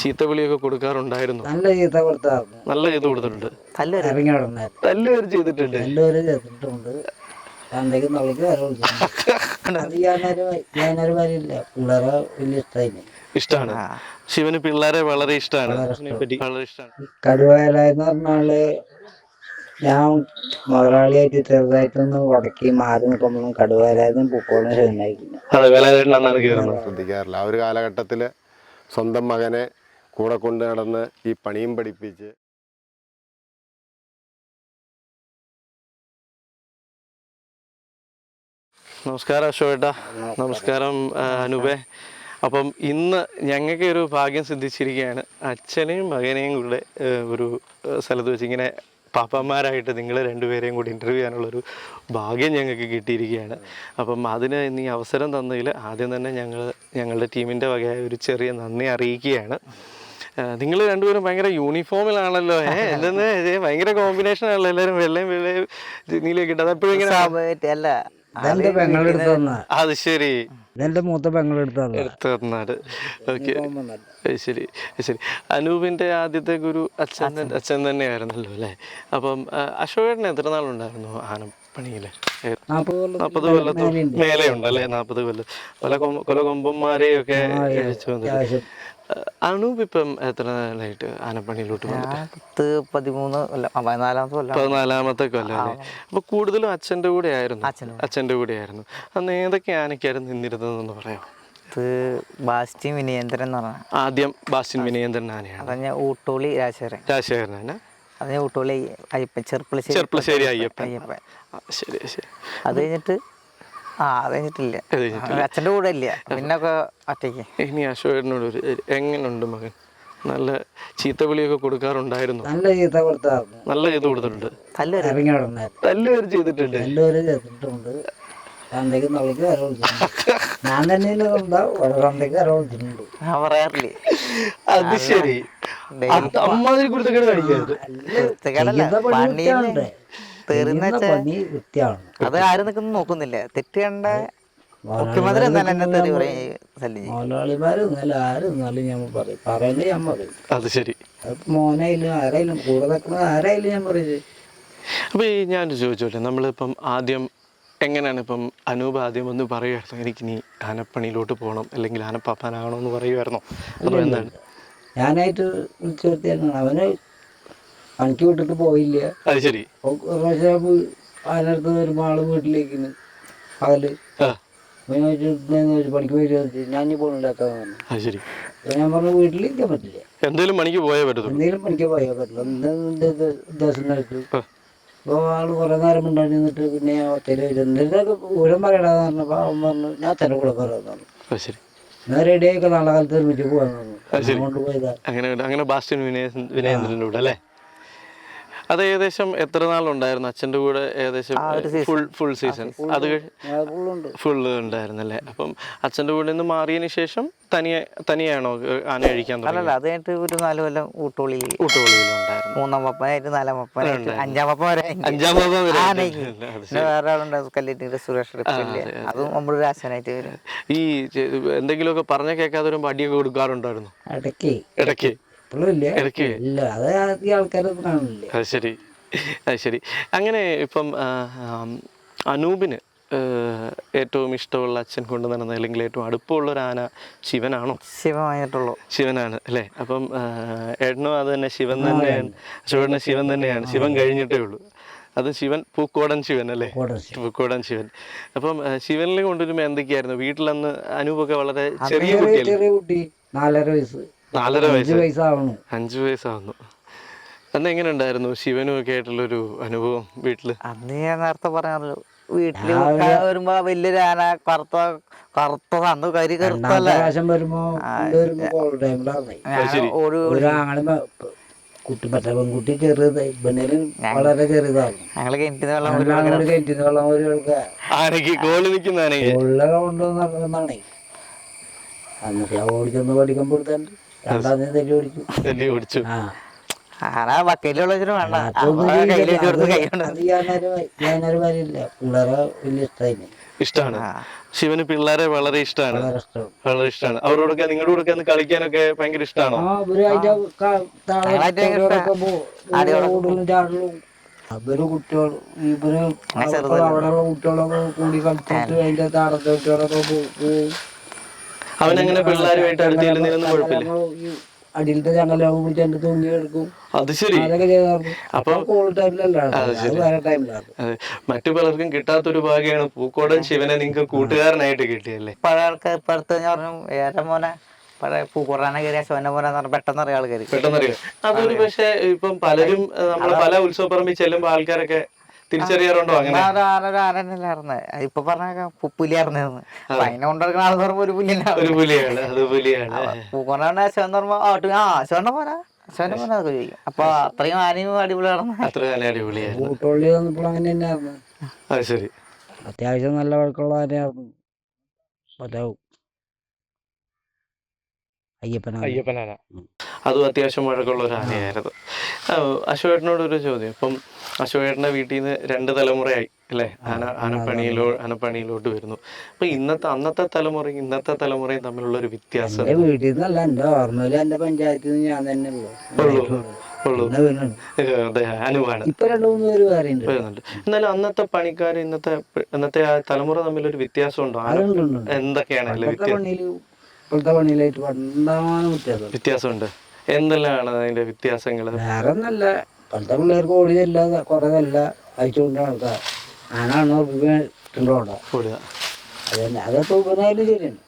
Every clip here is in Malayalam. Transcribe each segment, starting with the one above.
ചീത്തവിളിയൊക്കെ കൊടുക്കാറുണ്ടായിരുന്നു? നല്ല ചീത്ത കൊടുത്തായിരുന്നു. നല്ല ചീത്ത കൊടുത്തിട്ടുണ്ട്. ഇറങ്ങി നടന്നായിരുന്നു. തല്ലുവരെ ചെയ്തിട്ടുണ്ട്. തല്ലുവരെ ചെയ്തിട്ടുണ്ട്. തന്തയ്ക്ക് തള്ളിക്ക് വരെ വിളിച്ചിട്ടുണ്ട്. അത് ഞാനൊരു കാര്യമില്ല. പിള്ളേരെ വലിയ ഇഷ്ടമാണ്. ശിവന് പിള്ളേരെ വളരെ ഇഷ്ടമാണ്. കടുവയിലെന്ന് പറഞ്ഞാല് ഞാൻ മുതലാളിയായിട്ട് ചെറുതായിട്ടൊന്ന് ഉടക്കി മാറി നിൽക്കുമ്പോഴും കടുവയിലായിരുന്നു പൂക്കോളിന് ശരിയായിരിക്കില്ല. ശ്രദ്ധിക്കാറില്ല. ആ ഒരു കാലഘട്ടത്തില് സ്വന്തം മകനെ കൂടെ കൊണ്ട് നടന്ന് ഈ പണിയും പഠിപ്പിച്ച്. നമസ്കാരം അശോകേട്ടാ. നമസ്കാരം അനൂപേ. അപ്പം ഇന്ന് ഞങ്ങൾക്ക് ഒരു ഭാഗ്യം സിദ്ധിച്ചിരിക്കുകയാണ്. അച്ഛനെയും മകനെയും കൂടെ ഒരു സ്ഥലത്ത് വെച്ച് ഇങ്ങനെ പാപ്പന്മാരായിട്ട് നിങ്ങൾ രണ്ടുപേരെയും കൂടി ഇൻ്റർവ്യൂ ചെയ്യാനുള്ളൊരു ഭാഗ്യം ഞങ്ങൾക്ക് കിട്ടിയിരിക്കുകയാണ്. അപ്പം അതിന് ഇന്ന് ഈ അവസരം തന്നതിൽ ആദ്യം തന്നെ ഞങ്ങളുടെ ടീമിൻ്റെ വകയായ ഒരു ചെറിയ നന്ദി അറിയിക്കുകയാണ്. നിങ്ങൾ രണ്ടുപേരും ഭയങ്കര യൂണിഫോമിലാണല്ലോ. എന്തെന്ന് ഭയങ്കര കോമ്പിനേഷൻ ആണല്ലോ. എല്ലാവരും വെള്ളയും നീലയൊക്കെ ഇട്ട്. അതെപ്പോഴും ഇങ്ങനെ അത് ശരി. ഇതെന്റെ മൂത്ത എടുത്തു തന്നാട്. ഓക്കെ, ശരി ശരി. അനൂപിന്റെ ആദ്യത്തെ ഗുരു അച്ഛൻ തന്നെയായിരുന്നല്ലോ അല്ലേ? അപ്പം അശോകേട്ടന് എത്ര നാളുണ്ടായിരുന്നു ആനപ്പണിയില്? 40 കൊല്ലത്തോളം മേലെ ഉണ്ടല്ലേ? 40 കൊല്ലം. പല കൊമ്പന്മാരെയൊക്കെ കഴിച്ചു വന്നിട്ട്. അനൂപ് ഇപ്പം എത്ര നാളായിട്ട് ആനപ്പണിയിലോട്ട് വന്നിട്ട്? 14-ാമത്തെ കൊല്ലം അല്ലേ? അപ്പൊ കൂടുതലും അച്ഛൻ്റെ കൂടെ ആയിരുന്നു. അന്ന് ഏതൊക്കെ ആനയ്ക്കായിരുന്നു നിന്നിരുന്നതെന്ന് പറയാം? ബാസ്റ്റിൻ വിനയേന്ദ്രൻ എന്ന് പറഞ്ഞ ആദ്യം ബാസ്റ്റിൻ വിനയേന്ദ്രൻ ആനയാണ്. ഊട്ടോളി രാജശേഖരൻ. ഊട്ടോളി അയ്യപ്പൻ, ചെർപ്പളശ്ശേരി അയ്യപ്പൻ. ശരി ശരി. അത് കഴിഞ്ഞിട്ട് കഴിഞ്ഞിട്ടില്ല, അച്ഛൻ്റെ കൂടെ ഇല്ല, പിന്നൊക്കെ ഒറ്റയ്ക്ക്. ഇനി അശോകനോട് എങ്ങനെയുണ്ട് മകൻ? നല്ല ചീത്തവിളിയൊക്കെ കൊടുക്കാറുണ്ടായിരുന്നു? നല്ല ചീത്ത കൊടുത്തായിരുന്നു. നല്ല ചീത്ത കൊടുത്തിട്ടുണ്ട്. ഇറങ്ങി നടന്നായിരുന്നു. തല്ലുവരെ ചെയ്തിട്ടുണ്ട്. തന്തയ്ക്ക് തള്ളിക്ക് വരെ വിളിച്ചിട്ടുണ്ട്. ഞാൻ തന്നെ തന്തയ്ക്ക് വരെ വിളിച്ചിട്ടുണ്ട്. ഞാൻ പറയാറില്ലേ. അത് ശരി. അമ്മാതിരി കുരുത്തക്കേട് കാണിക്കരുത്. അത് ആരും നിൽക്കുന്നു നോക്കുന്നില്ല. തെറ്റ് കണ്ട മുഖ്യമന്ത്രി അത് ശരി. മോനായാലും ആരായാലും കൂടെ നിൽക്കുന്നത് ആരായാലും ഞാൻ പറയും. അപ്പൊ ഞാൻ ചോദിച്ചോട്ടെ, നമ്മളിപ്പം ആദ്യം എങ്ങനെയാണ് ഇപ്പം അനൂപ് ആദ്യം ഒന്ന് പറയുമായിരുന്നു എനിക്കിനി ആനപ്പണിയിലോട്ട് പോകണം അല്ലെങ്കിൽ ആനപ്പാപ്പാനാകണമെന്ന് പറയുമായിരുന്നോ? അതോ എന്താണ്? ഞാനായിട്ട് ചേർത്തിയായിരുന്നു. അവന് പണിക്ക് വിട്ടിട്ട് പോയില്ല. അത് ശരി. അതിനടുത്ത് വരുമ്പോൾ ആള് വീട്ടിലേക്ക് പകല് പണിക്ക് പോയി ഞാൻ പോകണില്ലാത്ത ഞാൻ പറഞ്ഞു വീട്ടിലിരിക്കാൻ പറ്റില്ല, എന്തെങ്കിലും പണിക്ക് പോയേ പറ്റില്ല. ദിവസം കഴിച്ചു. അപ്പോൾ ആള് കുറെ നേരം ഉണ്ടായി നിന്നിട്ട് പിന്നെ ഒറ്റയിൽ എന്തെങ്കിലുമൊക്കെ ഊരം പറയടാന്ന് പറഞ്ഞപ്പോൾ അവൻ പറഞ്ഞു ഞാൻ തന്നെ കൂടെ പറയാന്ന് പറഞ്ഞു. ഞാൻ റെഡിയായിക്കെ നാളെ കാലത്ത് ഒരുമിച്ച് പോകാന്ന് പറഞ്ഞു. കൊണ്ടുപോയതാ. അങ്ങനെ ബാസ്റ്റിൻ വിനയേന്ദ്രൻ്റെ കൂടെ അല്ലേ? അത് ഏകദേശം എത്ര നാളുണ്ടായിരുന്നു അച്ഛൻ്റെ കൂടെ? ഏകദേശം ഫുൾ സീസൺ അത് ഫുള്ള് ഉണ്ടായിരുന്നല്ലേ? അപ്പം അച്ഛൻ്റെ കൂടെ നിന്ന് മാറിയതിന് ശേഷം തനിയാണോ ആന കഴിക്കാൻ തുടങ്ങി? അത് കഴിഞ്ഞിട്ട് ഒരു 4 കൊല്ലം ഊട്ടോളിയിലുണ്ടായിരുന്നു. 3-ാം പപ്പനായിട്ട് 4-ാം പപ്പനായിട്ട് 5-ാം പപ്പ വരെ. വേറെ ആളുണ്ടായിരുന്നു കല്ലിട്ടിന്റെ സുരേഷ്, അതും നമ്മളൊരു ആശാനായിട്ട് വരും. ഈ എന്തെങ്കിലുമൊക്കെ പറഞ്ഞ കേൾക്കാതെ വരുമ്പോൾ അടിയൊക്കെ കൊടുക്കാറുണ്ടായിരുന്നു? ഇടയ്ക്ക്. അത് ശരി. അങ്ങനെ ഇപ്പം അനൂപിന് ഏറ്റവും ഇഷ്ടമുള്ള അച്ഛൻ കൊണ്ട് നടന്ന അല്ലെങ്കിൽ ഏറ്റവും അടുപ്പമുള്ളൊരു ആന ശിവനാണോ? ശിവനാണ് അല്ലേ? അപ്പം ഏട്ടനും അത് തന്നെ ശിവൻ തന്നെയാണ്. അശോകന് ശിവൻ തന്നെയാണ്. ശിവൻ കഴിഞ്ഞിട്ടേ ഉള്ളൂ. അത് ശിവൻ പൂക്കോടൻ ശിവൻ അല്ലേ? പൂക്കോടൻ ശിവൻ. അപ്പം ശിവനിൽ കൊണ്ടുവരുമ്പോൾ എന്തൊക്കെയായിരുന്നു വീട്ടിലന്ന്? അനൂപൊക്കെ വളരെ ചെറിയ കുട്ടിയല്ലേ? 4.5 വയസ്സാവുന്നു. 5 വയസ്സാവുന്നു. അന്ന് എങ്ങനെ ഉണ്ടായിരുന്നു ശിവനും ഒക്കെ ആയിട്ടുള്ളൊരു അനുഭവം വീട്ടില്? അന്ന് ഞാൻ നേരത്തെ പറഞ്ഞല്ലോ, വീട്ടില് വരുമ്പോ വലിയൊരു ആന കറുത്ത അന്ന് കരി കറുത്തല്ലേ. പെൺകുട്ടി ചെറുത്, വളരെ ചെറുതാണ്. ഞങ്ങള് കിണറ്റിന് വെള്ളം കൊണ്ടുവന്നാണേ. അന്നൊക്കെ ഓടിച്ചൊന്ന് പഠിക്കുമ്പോൾ രണ്ടാമത് തല്ലി ഓടിച്ചു. ആന ബക്കറ്റിലുള്ള വെച്ചിട്ട് വേണ്ട അതൊന്നും കയ്യിൽ വെച്ച് കൊടുത്ത് കൈ അത് കൊണ്ട് ഞാനൊരു കാര്യമില്ല. പിള്ളേരെ വലിയ ഇഷ്ടമായി, ഇഷ്ടമാണ് ശിവന് പിള്ളേരെ വളരെ ഇഷ്ടമാണ്. വളരെ ഇഷ്ടമാണ്. വളരെ ഇഷ്ടമാണ്. അവരോടൊക്കെ നിങ്ങളുടെ കൂടെ ഒന്ന് കളിക്കാനൊക്കെ ഭയങ്കര ഇഷ്ടമാണോ? ആ അവര് അതിന്റെ ഓടലും ചാടലും അവര് കുട്ടികളും ഇവര് അവിടെയുള്ള കുട്ടികളൊക്കെ കൂടി കളിച്ചിട്ട് അതിന്റെ താടത്തെ കുട്ടികളൊക്കെ പോവും. അവനങ്ങനെ പിള്ളേരുമായിട്ട് അടുത്ത് ചെല്ലുന്നതിനൊന്നും കുഴപ്പമില്ല. ഈ അടിയിലത്തെ ചങ്ങലാവും പിടിച്ചെന്റെ തൂങ്ങി എടുക്കും. അത് ശരി. അതൊക്കെ ചെയ്തായിരുന്നു. അപ്പൊ കോവിഡ് ടൈമിലല്ലായിരുന്നു, അത് വേറെ ടൈമിലായിരുന്നു. അതെ, മറ്റു പലർക്കും കിട്ടാത്തൊരു ഭാഗ്യമാണ് പൂക്കോടൻ ശിവനെ നിങ്ങൾക്ക് കൂട്ടുകാരനായിട്ട് കിട്ടിയല്ലേ. പഴയ ആൾക്കാർ ഇപ്പൊ അടുത്ത് പറഞ്ഞു ഏറെ മോനെ പഴയ പൂക്കുറാനെ കയറിയ ശിവന്റെ മോനെ പെട്ടെന്ന് അറിയാം ആൾക്കാർ പെട്ടെന്നറിയാം. അതൊരു പക്ഷെ ഇപ്പം പലരും നമ്മള് പല ഉത്സവപ്പറമ്പിൽ ചെല്ലുമ്പോ ആൾക്കാരൊക്കെ തിരിച്ചറിയാറുണ്ടോ? അങ്ങനെ ആനല്ലായിരുന്നു ഇപ്പൊ പറഞ്ഞ പുലിയായിരുന്നു. അതിനെ കൊണ്ടിരിക്കുന്ന ആളെന്ന് പറയുമ്പോ ഒരു ഒരു പുലിയാണ്. അത് പുലിയാണ്. പൂക്കോണ ശിവൻ പറയുമ്പോ ശിവന്റെ മോനാ ശിവന്റെ മോനെ അതൊക്കെ ചോദിക്കും. അപ്പൊ അത്രയും ആനയും അടിപൊളിയായിരുന്നു. അത്ര നല്ല അടിപൊളിയായിരുന്നു. കൂട്ടുപള്ളി വന്നപ്പോൾ അങ്ങനെ തന്നെയായിരുന്നു. അത് ശരി. അത്യാവശ്യം നല്ല വഴക്കുള്ള ആനയായിരുന്നു. മറ്റേ അയ്യപ്പനാന. അതും അത്യാവശ്യം വഴക്കമുള്ള ഒരു ആനയായിരുന്നു. അശോകേട്ടനോട് ഒരു ചോദ്യം. ഇപ്പം അശോകേട്ടന്റെ വീട്ടിൽ നിന്ന് 2 തലമുറയായി അല്ലേ ആനപ്പണിയിലോട്ട് വരുന്നു. അപ്പൊ അന്നത്തെ തലമുറയും ഇന്നത്തെ തലമുറയും തമ്മിലുള്ള ഒരു വ്യത്യാസം എന്റെ വീട്ടിൽ നിന്നല്ല, എന്റെ ഓർമ്മയില് എന്റെ പഞ്ചായത്തിൽ നിന്ന് ഞാൻ തന്നെ ഉള്ളൂ. അതെ, അനുവാണ്. ഇപ്പൊ 2-3 പേര് വേറെ വരുന്നുണ്ട്. എന്നാലും അന്നത്തെ പണിക്കാർ ഇന്നത്തെ ആ തലമുറ തമ്മിലൊരു വ്യത്യാസം ഉണ്ടോ? എന്തൊക്കെയാണ് ഇപ്പോഴത്തെ പണിയിലായിട്ട് പണ്ടാണ് വ്യത്യാസമുണ്ട്? എന്തെല്ലാമാണ് അതിന്റെ വ്യത്യാസങ്ങള്? വേറെ ഒന്നല്ല, ഇപ്പോഴത്തെ പിള്ളേർക്ക് ഓടിയല്ല കുറവല്ല അയച്ചുകൊണ്ട് ആൾക്കാർ ആനാണോ ഓടുക. അതന്നെ, അതൊക്കെ ഉപനായാലും ശരിയാണ്.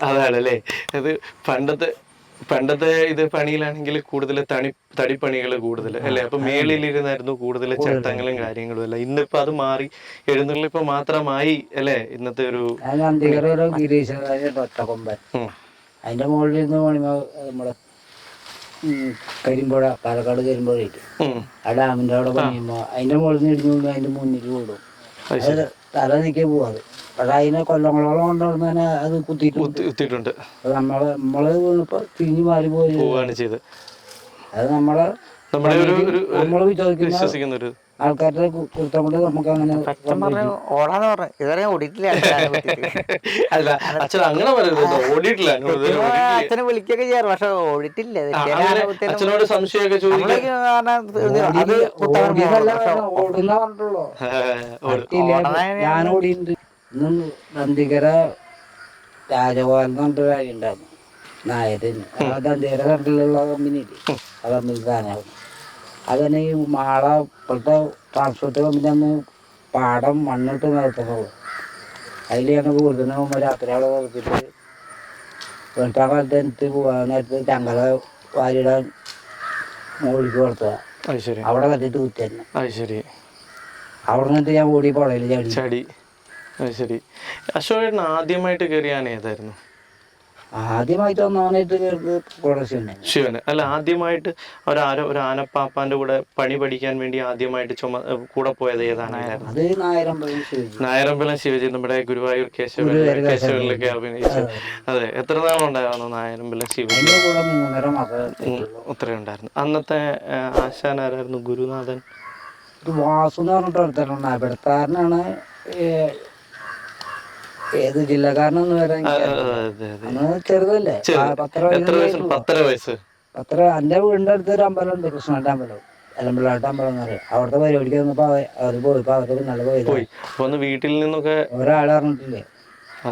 അതാണല്ലേ. അത് പണ്ടത്തെ ഇത് പണിയിലാണെങ്കിൽ കൂടുതൽ തടിപ്പണികൾ കൂടുതൽ അല്ലെ. അപ്പൊ മേളിലിരുന്നായിരുന്നു കൂടുതൽ ചട്ടങ്ങളും കാര്യങ്ങളും അല്ല. ഇന്നിപ്പോ അത് മാറി എഴുന്നള്ളിപ്പ് മാത്രമായി അല്ലെ ഇന്നത്തെ ഒരു ഒറ്റക്കൊമ്പൻ അതിന്റെ മുകളിൽ ഇരുന്ന് നമ്മളെ കരിമ്പുഴ, പാലക്കാട് കരിമ്പുഴയിട്ട് ആ ഡാമിന്റെ അവിടെ പണിയുമ്പോ അതിന്റെ മുകളിൽ നിന്ന് ഇടിഞ്ഞു അതിന്റെ മുന്നിൽ കൂടും. അത് തല നീക്കി പോവാത്. പക്ഷെ അതിനെ കൊല്ലങ്ങളോളം കൊണ്ടുവന്ന് അത് കുത്തിയിട്ടുണ്ട്. നമ്മള് വീണിപ്പോ തിരിഞ്ഞു മാറി പോവുകയാണ് ചെയ്ത്. അത് നമ്മള് വിശ്വസിക്കുന്ന ഒരു ആൾക്കാരുടെ കുറ്റം കൊണ്ട് നമുക്ക് അങ്ങനെ ഓടാന്ന് പറഞ്ഞു ഇതുവരെ ഓടിയിട്ടില്ല. അല്ല അച്ഛൻ അങ്ങനെ പറയുന്നത് ഓടിയിട്ടില്ല. അച്ഛനെ വിളിക്കൊക്കെ ചെയ്യാറ്, പക്ഷെ ഓടിയിട്ടില്ല. അച്ഛനോട് സംശയമൊക്കെ ചോദിക്കും. ഓടുന്ന പറഞ്ഞിട്ടുള്ളൂ. ഞാൻ ഓടിയിട്ടുണ്ട്. നന്ദികര രാജഗോപാലൻ എന്ന് പറഞ്ഞിട്ട് കാര്യം ഉണ്ടായിരുന്നു. നായരിന് നന്ദികര കണ്ടിലുള്ള കമ്പനിയില്ലേ, ആ കമ്പനി സാധനമായിരുന്നു. അതന്നെ ഈ മാള ഇപ്പോഴത്തെ ട്രാൻസ്പോർട്ട് കമ്പനി അന്ന് പാടം മണ്ണിട്ട് നിർത്തുന്നുള്ളൂ. അതിൽ ഞങ്ങൾ കൂടുതലും മുമ്പ് രാത്രിയാളെ നിർത്തിയിട്ട് വെളുത്ത കാലത്ത് എനിക്ക് പോകാൻ നേരത്ത് ചങ്കല വാരിടാൻ മുകളിലേക്ക് കൊടുത്തതാ. അവിടെ കണ്ടിട്ട് കുത്തി തന്നെ. അവിടെ നിന്നിട്ട് ഞാൻ ഓടി പുഴയിൽ ചാടി. ശരി. അശോകേട്ടൻ ആദ്യമായിട്ട് കയറിയ ആന ഏതായിരുന്നു? ആദ്യമായിട്ട് ഒന്നാനായിട്ട് ശിവന് അല്ല. ആദ്യമായിട്ട് ഒരു ആനപ്പാപ്പാന്റെ കൂടെ പണി പഠിക്കാൻ വേണ്ടി ആദ്യമായിട്ട് കൂടെ പോയത് ഏതാണ്? അത് നായരമ്പലം ശിവജി, നമ്മുടെ ഗുരുവായൂർ കേശവനിലൊക്കെ അഭിനയിച്ചു. അതെ, എത്ര നാളുണ്ടായിരുന്നു നായരമ്പലം ശിവജി? 3.5 മാസം അത്രയും ഉണ്ടായിരുന്നു. അന്നത്തെ ആശാനാരായിരുന്നു? ഗുരുനാഥൻ വാസു എന്ന് പറഞ്ഞിട്ട് അടുത്താണ്. ഇവിടത്താരനാണ്. ഏത് ജില്ലക്കാരനൊന്നും വരാൻ ചെറുതല്ലേ, 10 വയസ്സ്. എന്റെ വീടിന്റെ അടുത്തൊരു അമ്പലമുണ്ട്, കൃഷ്ണന്റെ അമ്പലം, എലമ്പിള്ളാട്ട് അമ്പലം എന്ന് പറയും. അവിടുത്തെ പരിപാടിക്ക് വന്നപ്പോ അവര് പോയപ്പോ അവർക്ക് നല്ല പോയി. വീട്ടിൽ നിന്നൊക്കെ ഒരാളെ പറഞ്ഞിട്ടില്ലേ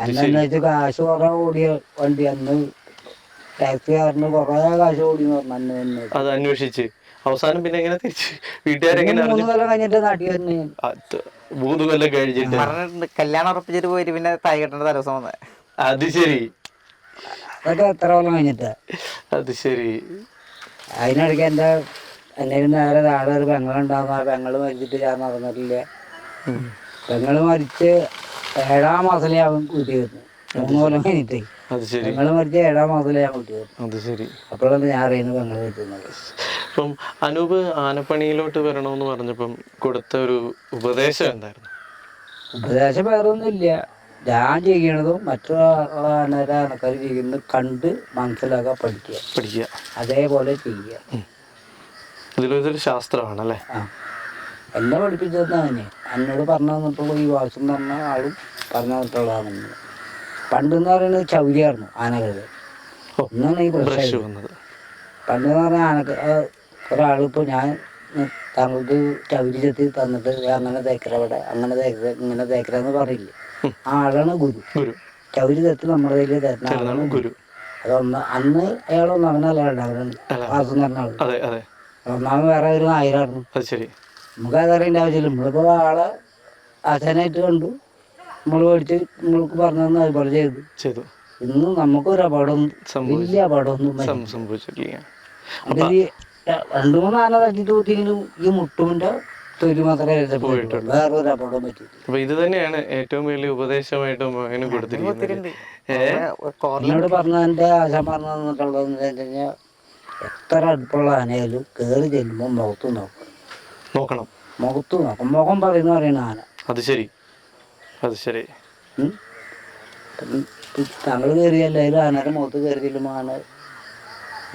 അന്നെന്ന് വെച്ചാൽ കാശ് കുറെ ഓടിയ വണ്ടി. അന്ന് ടാക്സിക്കാരന് കുറെ കാശ് ഓടിയെന്ന് പറഞ്ഞു. അന്ന് അത് അന്വേഷിച്ച് അവസാനം പിന്നെ എങ്ങനെ തിരിച്ച് വീട്ടുകാരെങ്ങനെ 3 കൊല്ലം കഴിഞ്ഞിട്ട് നാട്ടിൽ തന്നെ. 3 കൊല്ലം കഴിഞ്ഞിട്ട് കല്യാണം ഉറപ്പിച്ചിട്ട് പോയിട്ട് പിന്നെ തായി കെട്ടേണ്ട ദിവസം വന്നത്. അത് ശരി. അതൊക്കെ എത്ര കൊല്ലം കഴിഞ്ഞിട്ടാ. അത് ശരി. അതിനിടയ്ക്ക് എന്നെ നേരെ താഴെ ഒരു പെങ്ങളുണ്ടാകുന്ന ആ പെങ്ങള് മരിച്ചിട്ട് ഞാൻ നടന്നിട്ടില്ല. പെങ്ങള് മരിച്ച് 7-ാം മാസത്തിലേ അവൻ വീട്ടിൽ വരുന്നു. 3 കൊല്ലം കഴിഞ്ഞിട്ടേ പെങ്ങള് മരിച്ച 7-ാം മാസത്തിലേ ഞാൻ വീട്ടിൽ വരുന്നു. അപ്പോഴാണ് ഞാൻ അറിയുന്നത് പെങ്ങള് വെച്ചുന്നത്. ഇപ്പം അനൂപ് ആനപ്പണിയിലോട്ട് വരണമെന്ന് പറഞ്ഞപ്പം കൊടുത്ത ഒരു ഉപദേശം എന്തായിരുന്നു? ഉപദേശം വേറെ ഒന്നുമില്ല. ഞാൻ ചെയ്യണതും മറ്റുള്ള ആനക്കാർ ചെയ്യുന്നത് കണ്ട് മനസ്സിലാക്കാൻ പഠിക്കുക അതേപോലെ ചെയ്യുക. ഇതിലൊരു ശാസ്ത്രമാണല്ലേ? ആ എന്നെ പഠിപ്പിച്ചത് തന്നെ എന്നോട് പറഞ്ഞു തന്നിട്ടുള്ള ഈ വാസം എന്ന് പറഞ്ഞ ആളും പറഞ്ഞു തന്നിട്ടുള്ളതാണ്. പണ്ടെന്ന് പറയുന്നത് ചൗരിയായിരുന്നു ആനകളുടെ. ഒന്നാണ് ഈ ബ്രഷ് വന്നത്. പണ്ടെന്ന് പറഞ്ഞാൽ ആനക്ക് ഒരാളിപ്പോൾ ഞാൻ താങ്കൾക്ക് ചൗരി ചെത്തി തന്നിട്ട് അങ്ങനെ തേക്കര അവിടെ അങ്ങനെ തേക്കര ഇങ്ങനെ തേക്കര എന്ന് പറയില്ലേ, ആ ആളാണ് ഗുരു. ചൗരി തെറ്റ് നമ്മുടെ കയ്യിൽ തരുന്ന ആളാണ് ഗുരു. അതൊന്ന് അന്ന് അയാളൊന്നും അവനല്ല വാസം എന്ന് പറഞ്ഞ ആള്. ഒന്നാമത് വേറെ ഒരു നായരായിരുന്നു. നമുക്ക് അതറിയേണ്ട ആവശ്യമില്ല. നമ്മളിപ്പോൾ ആളെ ആശാനായിട്ട് കണ്ടു, നമ്മൾ മേടിച്ച് നമ്മൾക്ക് പറഞ്ഞു തന്നു, അതുപോലെ ചെയ്തു. ഇന്ന് നമുക്കൊരു അപകടം വലിയ അപകടമൊന്നും സംഭവിച്ചിട്ടില്ല. 2-3 ആന തട്ടിട്ട് കൂട്ടിയെങ്കിലും ഈ മുട്ടുവിന്റെ തൊലി മാത്രമേ പോയിട്ടുള്ളൂ, വേറൊരു അപകടം പറ്റിയിട്ടില്ല. അപ്പൊ ഇത് തന്നെയാണ് ഏറ്റവും വലിയ ഉപദേശമായിട്ട് മകന് കൊടുത്തിരിക്കുന്നത്. എന്നോട് പറഞ്ഞതിന്റെ ആശാൻ പറഞ്ഞു തന്നിട്ടുള്ളതെന്ന് വെച്ച് കഴിഞ്ഞാൽ എത്ര അടുപ്പുള്ള ആനയാലും കയറി ചെല്ലുമ്പോൾ നോക്കണം. മുഖത്ത് നോക്കും. മുഖം പറയുന്ന ആന. അത് ശരി. താങ്കൾ കയറിയല്ലായാലും ആനയുടെ മുഖത്ത് കയറി ചെല്ലുമ്പോൾ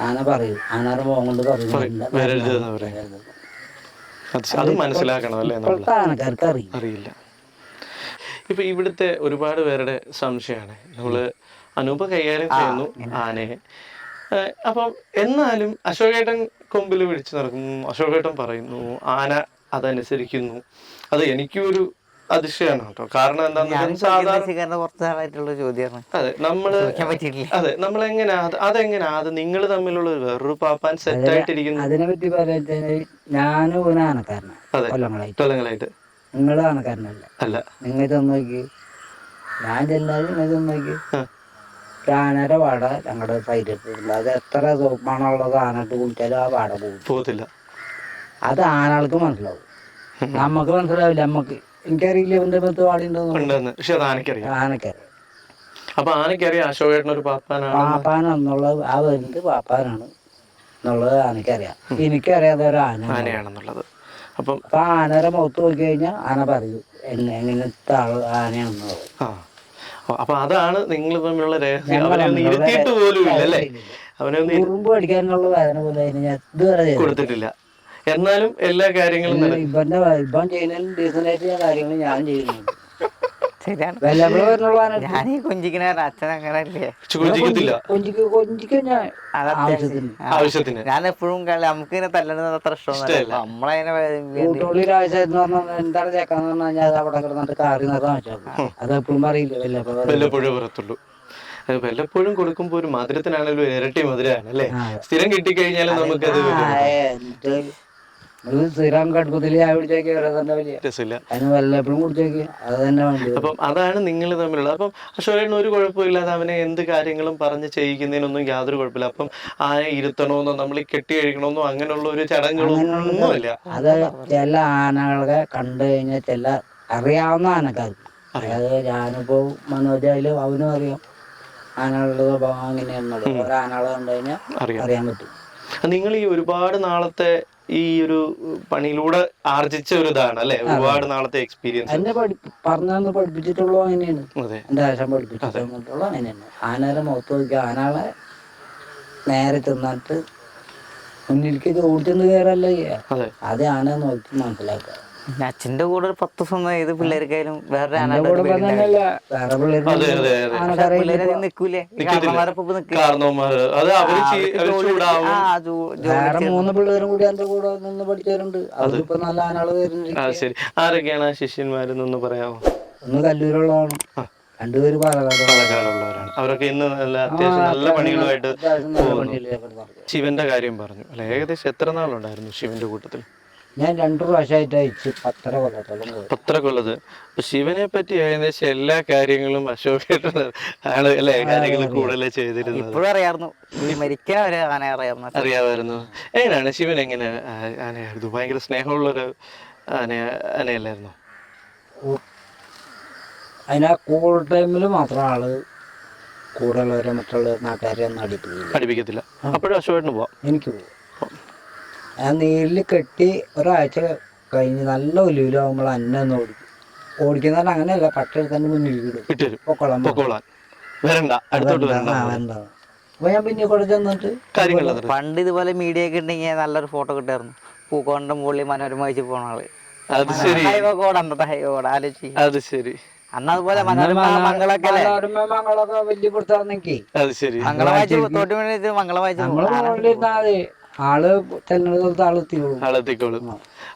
ആന പറയും, ആനയുടെ മുഖം കൊണ്ട് പറയും. അത് മനസ്സിലാക്കണം അല്ലേ? ഇപ്പോഴത്തെ ആനക്കാർക്ക് അറിയില്ല. ഇപ്പൊ ഇവിടുത്തെ ഒരുപാട് പേരുടെ സംശയമാണ്, നമ്മള് അനൂപ കൈകാര്യം ചെയ്യുന്നു ആനയെ. അപ്പം എന്നാലും അശോകേട്ടൻ കൊമ്പിൽ പിടിച്ചു നടക്കുന്നു, അശോകേട്ടൻ പറയുന്നു, ആന അതനുസരിക്കുന്നു. അത് എനിക്കും ഒരു അതിശയാണ് കേട്ടോ. കാരണം എന്താണെന്ന് അതെങ്ങനെയാ അത് നിങ്ങൾ തമ്മിലുള്ള വേറൊരു പാപ്പാൻ സെറ്റ് ആയിട്ടിരിക്കുന്നു. അതിനെ പറ്റി പറയാ, ഞാനും ഒരു ആനക്കാരനാണ് കൊല്ലങ്ങളായിട്ട്. നിങ്ങൾ ആനക്കാരനല്ല. നിങ്ങൾ ചെന്ന് നോക്കി, ഞാൻ ചെന്നാലും നിങ്ങൾ ചെന്ന് നോക്കി, ആനയുടെ വാട ഞങ്ങളുടെ സൈഡിട്ടുണ്ട്. അത് എത്ര മണമുള്ളത് ആനട്ട് കുടിച്ചാലും ആ വാട പോകത്തില്ല. അത് ആനകൾക്ക് മനസ്സിലാവും, നമുക്ക് മനസ്സിലാവില്ല. നമുക്ക് എനിക്കറിയില്ല ഇവന്റെ പത്ത് വാടിയുണ്ടെന്ന്. ആനക്കറിയാം. അപ്പൊ ആനക്കറിയാം അശോകേട്ടൻ ഒരു പാപ്പാനെന്നുള്ളത് ആ വരുന്നത് പാപ്പാനാണ് എന്നുള്ളത് ആനക്കറിയാം. എനിക്കറിയാതെ ഒരു ആനയാണെന്നുള്ളത്. അപ്പൊ ആനയുടെ മുഖത്ത് നോക്കി കഴിഞ്ഞാൽ ആന പറയൂ എങ്ങനത്തെ ആനയാണെന്നുള്ളത്. അപ്പൊ അതാണ് നിങ്ങൾ തമ്മിലുള്ള രഹസ്യം. ഉറുമ്പ് പഠിക്കാനുള്ള വേദന പോലെ ഞാൻ ഇതുവരെ കൊടുത്തിട്ടില്ല. എന്നാലും എല്ലാ കാര്യങ്ങളും ഇപ്പം ചെയ്യുന്നതിലും ഡീസൻ്റായിട്ട് കാര്യങ്ങൾ ഞാൻ ചെയ്യുന്നുണ്ട്. ശരിയാണ്. ഞാൻ എപ്പോഴും നമുക്ക് തല്ലുന്നത് അത്ര ഇഷ്ടമൊന്നുമില്ല. എന്താണ് ചേക്കാന്ന് പറഞ്ഞാൽ അവിടെ കിടന്നിട്ട് കാറി നിറഞ്ഞാൽ അതെപ്പോഴും പറയില്ല, വല്ലപ്പോഴും പുറത്തുള്ളൂ. വല്ലപ്പോഴും കൊടുക്കുമ്പോ ഒരു മധുരത്തിനാണെങ്കിലും ഇരട്ടി മധുരമാണ് അല്ലേ? സ്ഥിരം കിട്ടിക്കഴിഞ്ഞാൽ നമുക്കത് സ്ഥിരം കടുപ്പത്തില് ചായ കുടിച്ചേക്ക് വല്ലപ്പോഴും കുടിച്ചേക്ക് അത് തന്നെ വേണ്ടി. അപ്പം അതാണ് നിങ്ങൾ തമ്മിലുള്ള. അപ്പം അശോകന് ഒരു കുഴപ്പമില്ലാതെ അവനെ എന്ത് കാര്യങ്ങളും പറഞ്ഞ് ചെയ്യിക്കുന്നതിനൊന്നും യാതൊരു കുഴപ്പമില്ല. അപ്പം ആനെ ഇരുത്തണമെന്നോ നമ്മൾ കെട്ടി കഴിക്കണമെന്നോ അങ്ങനെയുള്ള ഒരു ചടങ്ങുകളൊന്നുമില്ല. അത് ചില ആനകളെ കണ്ടു കഴിഞ്ഞാൽ ചില അറിയാവുന്ന ആനക്കാർക്ക്, അതായത് ഞാനിപ്പോ മനോജായാലും അവനും അറിയാം ആനകളുടെ സ്വഭാവം അങ്ങനെയാണെന്നുള്ളത്. ഓരോ ആനകളെ കണ്ടു കഴിഞ്ഞാൽ അറിയാൻ പറ്റും. നിങ്ങൾ ഈ ഒരുപാട് നാളത്തെ ഈ ഒരു പണിയിലൂടെ ആർജിച്ച ഒരു ഇതാണ് അല്ലെ, ഒരുപാട് നാളത്തെ എക്സ്പീരിയൻസ്. എന്നെ പറഞ്ഞു പഠിപ്പിച്ചിട്ടുള്ളൂ അങ്ങനെയാണ്. എന്റെ ആശാൻ പഠിപ്പിച്ചിട്ടുള്ള അങ്ങനെയാണ്. ആനയുടെ മുഖത്ത് നോക്കി ആനകളെ നേരെ ചെന്നിട്ട് മുന്നിലേക്ക് ഓടിച്ചെന്ന് കയറല്ല അത് ആന നോക്കി മനസ്സിലാക്കുക. അച്ഛന്റെ കൂടെ 10 ദിവസം ഏത് പിള്ളേർക്കായാലും വേറെ നിക്കൂലേ? വേറെ 3 പിള്ളേരും കൂടി എന്റെ കൂടെ നിന്ന് പഠിച്ചവരുണ്ട്. അവരിപ്പോ നല്ല ആനകള് വരുന്നുണ്ട്. ആരൊക്കെയാണ് ശിഷ്യന്മാരെന്നൊന്ന് പറയാമോ? ഒന്ന് കല്ലൂരുള്ളതാണ്, 2 പേര് പാലക്കാടുള്ളവരാണ്. അവരൊക്കെ ഇന്ന് അത്യാവശ്യം നല്ല പണികളുമായിട്ട്. ശിവന്റെ കാര്യം പറഞ്ഞു അല്ലെ, ഏകദേശം എത്ര നാളുണ്ടായിരുന്നു ശിവന്റെ കൂട്ടത്തിൽ? ഞാൻ 2 പ്രാവശ്യമായിട്ട് അയച്ചു 10 കൊല്ലത്തോളം. 10 കൊല്ലത്. ശിവനെ പറ്റി ഏകദേശം എല്ലാ കാര്യങ്ങളും അശോകേട്ടൻ ആണ് അല്ലെ കാര്യങ്ങൾ കൂടുതൽ ചെയ്തിരുന്നത്. ഇപ്പോഴും അറിയാമായിരുന്നു, മരിക്കാൻ വരെ ആന അറിയാമായിരുന്നു. എങ്ങനെയാണ് ശിവൻ എങ്ങനെ ആനയായിരുന്നു? ഭയങ്കര സ്നേഹമുള്ളൊരു ആനയല്ലായിരുന്നു? അതിനാ കൂൾ ടൈമിൽ മാത്രം ആള് കൂടെ ഉള്ളവരെ മറ്റുള്ള നാട്ടുകാരെ ഒന്നും അടിപ്പിക്കത്തില്ല. അപ്പോഴും അശോകേട്ടന് പോവാം. എനിക്ക് പോകും. ഞാൻ നീരിൽ കെട്ടി ഒരാഴ്ച കഴിഞ്ഞ് നല്ല ഒലിവിലാവുമ്പോൾ അന്നെ ഒന്ന് ഓടിക്കും. ഓടിക്കുന്ന അങ്ങനെയല്ല, പട്ടെടുത്തന്നെ മുന്നിൽ വിടും. വിട്ടുതരും. പൊക്കോളാൻ പൊക്കോളാൻ വരണ്ട, അടുത്തോട്ട് വരണ്ട. വേണ്ട. അപ്പൊ ഞാൻ പിന്നെ കൂടെ ചെന്നിട്ട് കാര്യങ്ങൾ പണ്ട് ഇതുപോലെ മീഡിയ ഒക്കെ ഉണ്ടെങ്കിൽ നല്ലൊരു ഫോട്ടോ കിട്ടായിരുന്നു. പൂക്കോണിന്റെ മുകളിൽ മനോരമ വെച്ച് പോണ ആള്. അത് ശരി, ഹൈവകോട്, അന്നത്തെ ഹൈവകോട് ആലോചിച്ച്. അത് ശരി. അന്ന് അതുപോലെ മനോരമ മംഗളൊക്കെ അല്ലേ? മംഗളൊക്കെ വലിയ പുറത്താണെങ്കി അത് ശരി. മംഗളം വായിച്ച് തോട്ടി വേണ്ടി മംഗളം വായിച്ച് നമ്മള് മുകളിലിരുന്നാല് ആള് തെരഞ്ഞെടുത്ത ആളെത്തിയോളും. ആളെത്തിക്കോളും.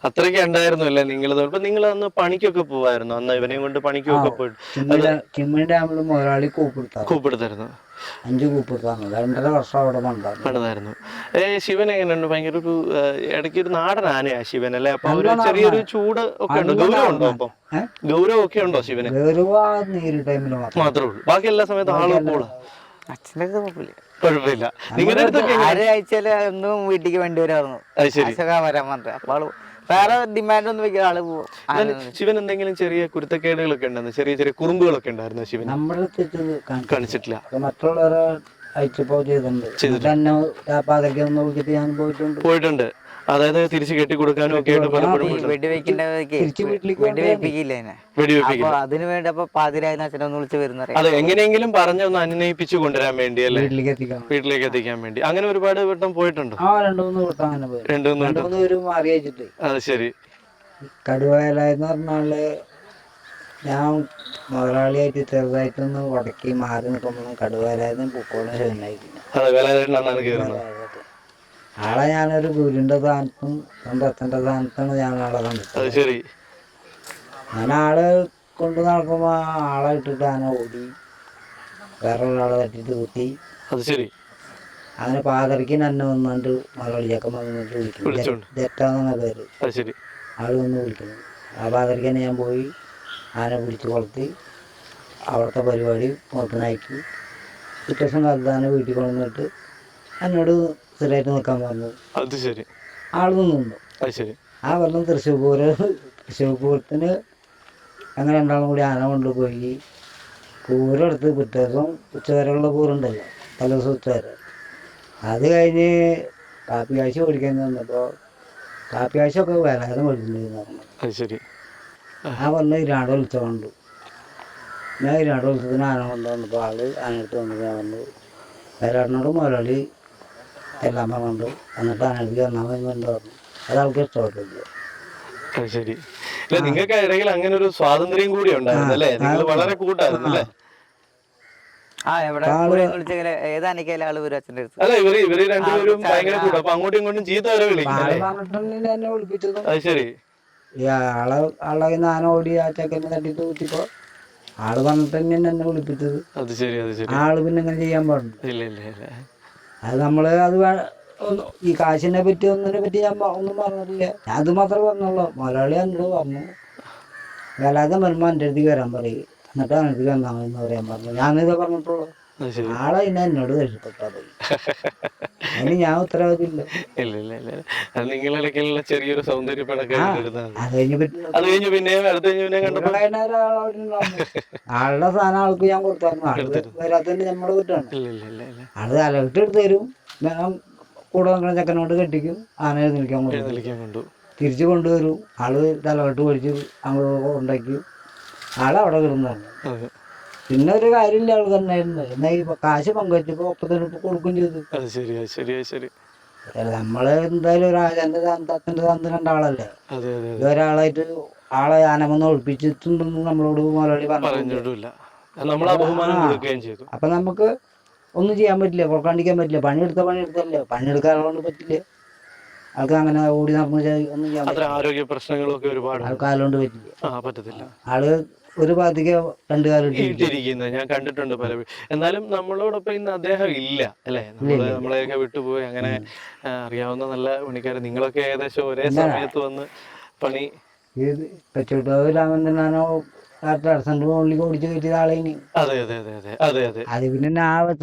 അത്രയ്ക്ക് ഉണ്ടായിരുന്നു അല്ലേ നിങ്ങൾ? അപ്പൊ നിങ്ങൾ അന്ന് പണിക്കൊക്കെ പോവായിരുന്നു? അന്ന് ഇവനെയും കൊണ്ട് പണിക്കൊക്കെ പോയിട്ട് ചിമ്മിണി ഡാമിൽ മുതലാളി കൂപ്പെടുത്തായിരുന്നു. 5 കൂപ്പെടുത്താണ്. 2.5 വർഷം അവിടെ പണിതായിരുന്നു. ശിവൻ എങ്ങനെയുണ്ട്? ഭയങ്കര ഒരു ഇടയ്ക്ക് ഒരു നാടൻ ആനയാ ശിവൻ അല്ലേ? അപ്പൊ ഒരു ചെറിയൊരു ചൂട് ഒക്കെ ഉണ്ടോ? ഗൗരവം ഉണ്ടോ? അപ്പം ഗൗരവം ഒക്കെ ഉണ്ടോ ശിവന്? നീര് ടൈമിൽ മാത്രമേ ഉള്ളൂ, ബാക്കി എല്ലാ സമയത്തും ആള് പോളാ. അച്ഛൻ്റെ അടുത്ത് കുഴപ്പമില്ല. കുഴപ്പമില്ല. നിങ്ങളുടെ അടുത്തൊക്കെ ആഴ്ചയില് ഒന്നും വീട്ടിലേക്ക് വേണ്ടി വരുമായിരുന്നു. വരാൻ പറഞ്ഞിട്ട് അപ്പോൾ വേറെ ഡിമാൻഡ് ഒന്നും വെക്കുന്ന ആള് പോകും. ശിവൻ എന്തെങ്കിലും ചെറിയ കുരുത്തക്കേടുകളൊക്കെ ഉണ്ടായിരുന്നു? ചെറിയ ചെറിയ കുറുമ്പുകളൊക്കെ ഉണ്ടായിരുന്നു ശിവൻ? നമ്മുടെ കാണിച്ചിട്ടില്ല. മറ്റുള്ളവരെ അയച്ചപ്പോ ചെയ്തിട്ടുണ്ട്. ഞാൻ പോയിട്ടുണ്ട്. അതായത് തിരിച്ചു കെട്ടി കൊടുക്കാനും ഒക്കെ ആയിട്ട് പലപ്പോഴും അതിനു വേണ്ടി അപ്പൊ പാതിരായി അച്ഛനൊന്ന് വിളിച്ച് വരുന്ന അത് എങ്ങനെയെങ്കിലും പറഞ്ഞൊന്ന് അനുനയിപ്പിച്ചു കൊണ്ടുവരാൻ വേണ്ടി അല്ലേ? വീട്ടിലേക്ക് എത്തിക്കാൻ വേണ്ടി. അങ്ങനെ ഒരുപാട് വട്ടം പോയിട്ടുണ്ടോ? 2-3 വട്ടം അറിയിച്ചിട്ട്. അത് ശരി. കടുവയിലെന്ന് പറഞ്ഞാല് ഞാൻ മുതലാളിയായിട്ട് ചെറുതായിട്ടൊന്ന് വടക്കി മാറി നിൽക്കുമ്പോഴും കടുവയിലായിരുന്നു പൂക്കോളം ശരിയായിരിക്കും. ആളെ ഞാനൊരു ഗുരുവിന്റെ സ്ഥാനത്തും സ്വന്തത്തിന്റെ സ്ഥാനത്താണ് ഞാൻ ആളെ കണ്ടിട്ട്. ഞാൻ ആള് കൊണ്ടു നടക്കുമ്പോ ആളെ ഇട്ടിട്ട് ആന ഓടി വേറെ ഒരാളെ തട്ടിട്ട് കുത്തി. അങ്ങനെ പാതറിക്ക് തന്നെ വന്നിട്ട് മലയാളിയൊക്കെ വന്നിട്ട് വിളിക്കും. ജെറ്റാന്ന പേര്. ആള് വന്ന് വിളിക്കുന്നു. ആ പാതറിക്ക് തന്നെ ഞാൻ പോയി ആന പിടിച്ച് കൊളുത്തി അവിടുത്തെ പരിപാടി മൊത്തനാക്കി പിറ്റേസം കാലത്ത് ആന വീട്ടിൽ കൊണ്ടുവന്നിട്ട് എന്നോട് സ്ഥിരമായിട്ട് നിൽക്കാൻ പറഞ്ഞു. ആള് നിന്നു. ആ വെള്ളം തൃശ്ശൂർ പൂരത്തിന് അങ്ങനെ രണ്ടാളും കൂടി ആന കൊണ്ടുപോയി പൂരെടുത്ത് പിറ്റേസം ഉച്ചവരെയുള്ള പൂരുണ്ടല്ലോ, തലേ ദിവസം ഉച്ചവരെ. അത് കഴിഞ്ഞ് കാപ്പി കാഴ്ച മേടിക്കാൻ തന്നപ്പോൾ കാപ്പി കാഴ്ചയൊക്കെ വരാതെ മേടിച്ചിട്ടുണ്ടായിരുന്നു. ആ പറഞ്ഞ ഇരാട് ഉത്സവം ഉണ്ട്. ഞാൻ ഇരാട് ഉത്സവത്തിന് ആന കൊണ്ടുവന്നപ്പോൾ ആള് ആനടുത്ത് വന്നിട്ട് ഞാൻ വന്നു വരാടിനോട് മുതലാളി എല്ലാം പറഞ്ഞുകൊണ്ട് എന്നിട്ട് ആനടുത്ത് വന്നാൽ പറഞ്ഞു. അതാൾക്ക് ഇഷ്ടപ്പെട്ടില്ല. ശരി. നിങ്ങൾക്ക് ഇടയിൽ അങ്ങനെ ഒരു സ്വാതന്ത്ര്യം കൂടി ഉണ്ടായിരുന്നു അല്ലേ? നിങ്ങൾ വളരെ കൂട്ടായിരുന്നു അല്ലേ? അല്ല ഇവര് രണ്ടുപേരും ഭയങ്കര കൂട്ടം. അപ്പൊ അങ്ങോട്ടും ഇങ്ങോട്ടും ചീത്ത വരെ വിളിക്കും. അത് ശരി. ആളെ ആന ഓടി ആ ചെക്കനെ തട്ടിട്ട് കുത്തിപ്പോ ആള് പറഞ്ഞിട്ട് തന്നെയാണ് എന്നെ വിളിപ്പിച്ചത്. അത് ശരി, അത് ശരി. ആള് പിന്നെ അങ്ങനെ ചെയ്യാൻ പാടില്ല. ഇല്ല ഇല്ല ഇല്ല. അത് നമ്മള് അത് ഈ കാശിനെ പറ്റി ഒന്നിനെ പറ്റി ഞാൻ ഒന്നും പറഞ്ഞിട്ടില്ല. ഞാൻ അത് മാത്രമേ പറഞ്ഞുള്ളൂ. മലയാളി എന്നോട് പറഞ്ഞു വല്ലാതെ വരുമ്പോ എൻ്റെ അടുത്തേക്ക് വരാൻ പറയും, എന്നിട്ട് അടുത്തേക്ക് വന്നാൽ മതി എന്ന് പറയാൻ പറഞ്ഞു. ഞാനിത് പറഞ്ഞിട്ടുള്ളൂ. ആളെ പിന്നെ എന്നോട് ദേഷ്യപ്പെട്ടത്. അതിന് ഞാൻ ഉത്തരവാദില്ല. നിങ്ങളിടയ്ക്കുള്ള ചെറിയൊരു സൗന്ദര്യപ്പടക്കം അത് കഴിഞ്ഞ് പിന്നെ ആളുടെ സാധനം ആൾക്ക് ഞാൻ കൊടുത്തായിരുന്നു. ആള് വരാത്തതിന് നമ്മുടെ കുറ്റാണ്. ആള് തലവിട്ട് എടുത്ത് തരും. കൂടെ നിൽക്കുന്ന ചെക്കനോട് കെട്ടിക്കും. ആന എഴുന്നേൽക്കാൻ കൊണ്ടു തിരിച്ചു കൊണ്ടുവരും. ആള് തലവെട്ട് പൊടിച്ച് അങ്ങോട്ട് ഉണ്ടാക്കി ആളവിടെ കിടന്നു. പിന്നെ ഒരു കാര്യമില്ല, ആള് തന്നെ ആയിരുന്നു. എന്നാൽ ഈ കാശ് പങ്കുവച്ചപ്പോ ഒപ്പത്തിന് കൊടുക്കും ചെയ്തു. നമ്മള് എന്തായാലും ഒരു രാജാന്റെ അച്ഛന്റെ സ്ഥാനത്ത് രണ്ടാളല്ലേ. ഒരാളായിട്ട് ആളെ ആനമൊന്ന് ഒഴിപ്പിച്ചിട്ടുണ്ടെന്ന് നമ്മളോട് മുതലാളി പറഞ്ഞിട്ടില്ല. അപ്പൊ നമുക്ക് ഒന്നും ചെയ്യാൻ പറ്റില്ല, പുറക്കാണ്ടിരിക്കാൻ പറ്റില്ല. പണിയെടുത്തല്ലേ, പണിയെടുക്കാനുള്ളത് പറ്റില്ല. ആൾക്ക് അങ്ങനെ ഓടി നടന്നു ഒന്നും ചെയ്യാൻ പറ്റില്ല. ആരോഗ്യ പ്രശ്നങ്ങളൊക്കെ ഒരുപാട് ആൾക്കാരോണ്ട് പറ്റില്ല. ആള് ഒരു പാതിക്ക് 2 കാലം ഇട്ടിരിക്കുന്നത് ഞാൻ കണ്ടിട്ടുണ്ട് പല. എന്നാലും നമ്മളോടൊപ്പം ഇന്ന് അദ്ദേഹം ഇല്ല അല്ലെ? നമ്മളെയൊക്കെ വിട്ടുപോയി. അങ്ങനെ അറിയാവുന്ന നല്ല പണിക്കാരൻ. നിങ്ങളൊക്കെ ഏകദേശം ഒരേ സമയത്ത് വന്ന് പണി രാമനാനോ മുകളിൽ ഓടിച്ചു കയറ്റിയ ആളേന്. അത് പിന്നെ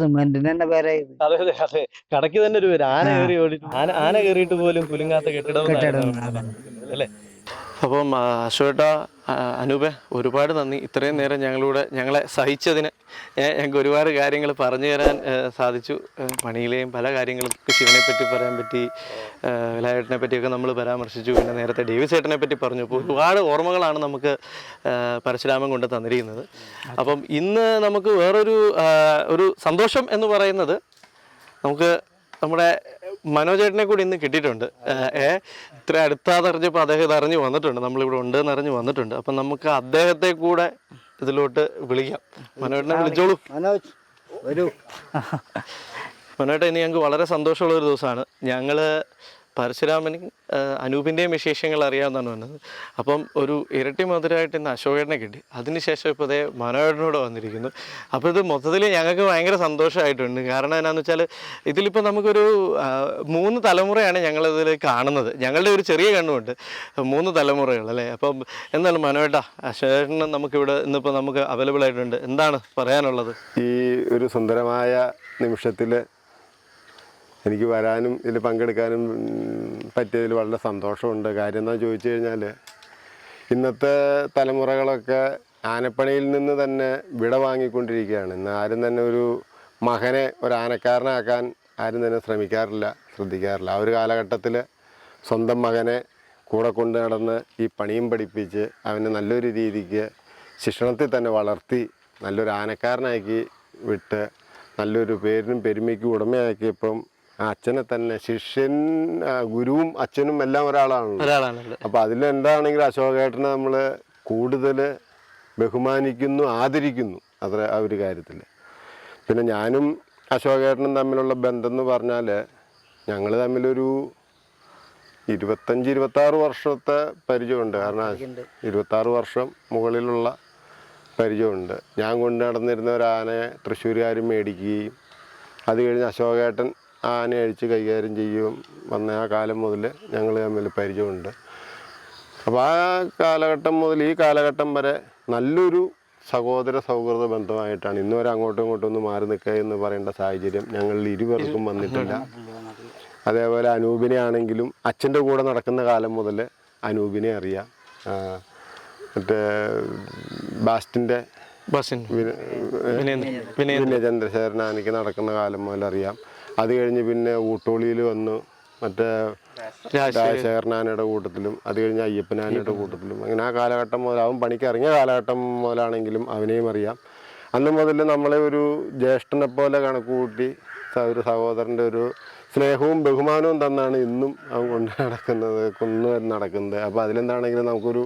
സിമെന്റിന് തന്നെ പേരായി. കടക്ക് തന്നെ ഒരു പേര്. ആന കയറിയിട്ട് പോലും കുലുങ്ങാത്ത കെട്ടിടം അല്ലേ? അപ്പം അശോകേട്ട, അനൂപെ, ഒരുപാട് നന്ദി. ഇത്രയും നേരം ഞങ്ങളെ സഹിച്ചതിന്. ഞങ്ങൾക്ക് ഒരുപാട് കാര്യങ്ങൾ പറഞ്ഞു തരാൻ സാധിച്ചു. പണിയിലെയും പല കാര്യങ്ങളും ശിവനെ പറ്റി പറയാൻ പറ്റി, വിലായേട്ടനെ പറ്റിയൊക്കെ നമ്മൾ പരാമർശിച്ചു. പിന്നെ നേരത്തെ ഡേവിസ് ചേട്ടനെ പറ്റി പറഞ്ഞു. അപ്പോൾ ഒരുപാട് ഓർമ്മകളാണ് നമുക്ക് പരശുരാമൻ കൊണ്ട് തന്നിരിക്കുന്നത്. അപ്പം ഇന്ന് നമുക്ക് ഒരു സന്തോഷം എന്ന് പറയുന്നത്, നമുക്ക് നമ്മുടെ മനോജേട്ടനെ കൂടി ഇന്ന് കിട്ടിയിട്ടുണ്ട്. ഇത്ര അടുത്താതറിഞ്ഞപ്പോൾ അദ്ദേഹം ഇത് അറിഞ്ഞ് വന്നിട്ടുണ്ട്, നമ്മളിവിടെ ഉണ്ടെന്ന് അറിഞ്ഞ് വന്നിട്ടുണ്ട്. അപ്പം നമുക്ക് അദ്ദേഹത്തെ കൂടെ ഇതിലോട്ട് വിളിക്കാം. മനോജേട്ടനെ വിളിച്ചോളൂ. മനോജേട്ടൻ, ഇനി ഞങ്ങൾക്ക് വളരെ സന്തോഷമുള്ളൊരു ദിവസമാണ്. ഞങ്ങൾ പരശുരാമനും അനൂപിൻ്റെയും വിശേഷങ്ങൾ അറിയാമെന്നാണ് വന്നത്. അപ്പം ഒരു ഇരട്ടി മധുരമായിട്ട് ഇന്ന് അശോകേട്ടനെ കിട്ടി. അതിനുശേഷം ഇപ്പോൾ അതേ മനോജേട്ടനോട് വന്നിരിക്കുന്നു. അപ്പോൾ ഇത് മൊത്തത്തിൽ ഞങ്ങൾക്ക് ഭയങ്കര സന്തോഷമായിട്ടുണ്ട്. കാരണം എന്നാന്ന് വെച്ചാൽ ഇതിലിപ്പോൾ നമുക്കൊരു 3 തലമുറയാണ് ഞങ്ങളിതിൽ കാണുന്നത്. ഞങ്ങളുടെ ഒരു ചെറിയ കണ്ണുമുണ്ട്, 3 തലമുറകൾ അല്ലേ. അപ്പം എന്താണ് മനോജേട്ടാ, അശോകേട്ടന് നമുക്കിവിടെ ഇന്നിപ്പോൾ നമുക്ക് അവൈലബിൾ ആയിട്ടുണ്ട്. എന്താണ് പറയാനുള്ളത്? ഈ ഒരു സുന്ദരമായ നിമിഷത്തിൽ എനിക്ക് വരാനും ഇതിൽ പങ്കെടുക്കാനും പറ്റിയതിൽ വളരെ സന്തോഷമുണ്ട്. കാര്യം എന്താണെന്ന് ചോദിച്ചു കഴിഞ്ഞാൽ, ഇന്നത്തെ തലമുറകളൊക്കെ ആനപ്പണിയിൽ നിന്ന് തന്നെ വിട വാങ്ങിക്കൊണ്ടിരിക്കുകയാണ്. ഇന്ന് ആരും തന്നെ ഒരു മകനെ ഒരു ആനക്കാരനാക്കാൻ ആരും തന്നെ ശ്രദ്ധിക്കാറില്ല. ആ ഒരു കാലഘട്ടത്തിൽ സ്വന്തം മകനെ കൂടെ കൊണ്ട് നടന്ന് ഈ പണിയും പഠിപ്പിച്ച് അവനെ നല്ലൊരു രീതിക്ക് ശിക്ഷണത്തിൽ തന്നെ വളർത്തി നല്ലൊരു ആനക്കാരനാക്കി വിട്ട് നല്ലൊരു പേരിനും പെരുമയ്ക്കും ഉടമയാക്കിയപ്പം ആ അച്ഛനെ തന്നെ ശിഷ്യൻ, ഗുരുവും അച്ഛനും എല്ലാം ഒരാളാണല്ലോ. അപ്പോൾ അതിലെന്താണെങ്കിലും അശോകേട്ടനെ നമ്മൾ കൂടുതൽ ബഹുമാനിക്കുന്നു, ആദരിക്കുന്നു. ആ ഒരു കാര്യത്തിൽ. പിന്നെ ഞാനും അശോകേട്ടനും തമ്മിലുള്ള ബന്ധം എന്ന് പറഞ്ഞാൽ, ഞങ്ങൾ തമ്മിലൊരു 25-26 വർഷത്തെ പരിചയമുണ്ട്. കാരണം 26 വർഷം മുകളിലുള്ള പരിചയമുണ്ട്. ഞാൻ കൊണ്ട് നടന്നിരുന്ന ഒരു ആനയെ തൃശ്ശൂരുകാരും മേടിക്കുകയും അത് കഴിഞ്ഞ് അശോകേട്ടൻ ആന അഴിച്ച് കൈകാര്യം ചെയ്യുകയും വന്ന ആ കാലം മുതൽ ഞങ്ങൾ തമ്മിൽ പരിചയമുണ്ട്. അപ്പോൾ ആ കാലഘട്ടം മുതൽ ഈ കാലഘട്ടം വരെ നല്ലൊരു സഹോദര സൗഹൃദ ബന്ധമായിട്ടാണ് ഇന്ന് വരെ അങ്ങോട്ടും ഇങ്ങോട്ടും ഒന്ന് മാറി നിൽക്കുക എന്ന് പറയേണ്ട സാഹചര്യം ഞങ്ങളിൽ ഇരുവർക്കും വന്നിട്ടില്ല. അതേപോലെ അനൂപിനെ ആണെങ്കിലും അച്ഛൻ്റെ കൂടെ നടക്കുന്ന കാലം മുതൽ അനൂപിനെ അറിയാം. മറ്റേ ബാസ്റ്റിൻ്റെ പിന്നെ ചന്ദ്രശേഖരൻ ആനയ്ക്ക് നടക്കുന്ന കാലം മുതൽ അറിയാം. അത് കഴിഞ്ഞ് പിന്നെ ഊട്ടോളിയിൽ വന്നു, മറ്റേ രാജശേഖരനാനയുടെ കൂട്ടത്തിലും അത് കഴിഞ്ഞ് അയ്യപ്പനാനയുടെ കൂട്ടത്തിലും. അങ്ങനെ ആ കാലഘട്ടം മുതൽ അവൻ പണിക്ക് ഇറങ്ങിയ കാലഘട്ടം മുതലാണെങ്കിലും അവനെയും അറിയാം. അന്ന് മുതൽ നമ്മളെ ഒരു ജ്യേഷ്ഠനെ പോലെ കണക്ക് കൂട്ടി ഒരു സഹോദരൻ്റെ ഒരു സ്നേഹവും ബഹുമാനവും തന്നാണ് ഇന്നും അവൻ കൊണ്ടു നടക്കുന്നത്. അപ്പോൾ അതിലെന്താണെങ്കിലും നമുക്കൊരു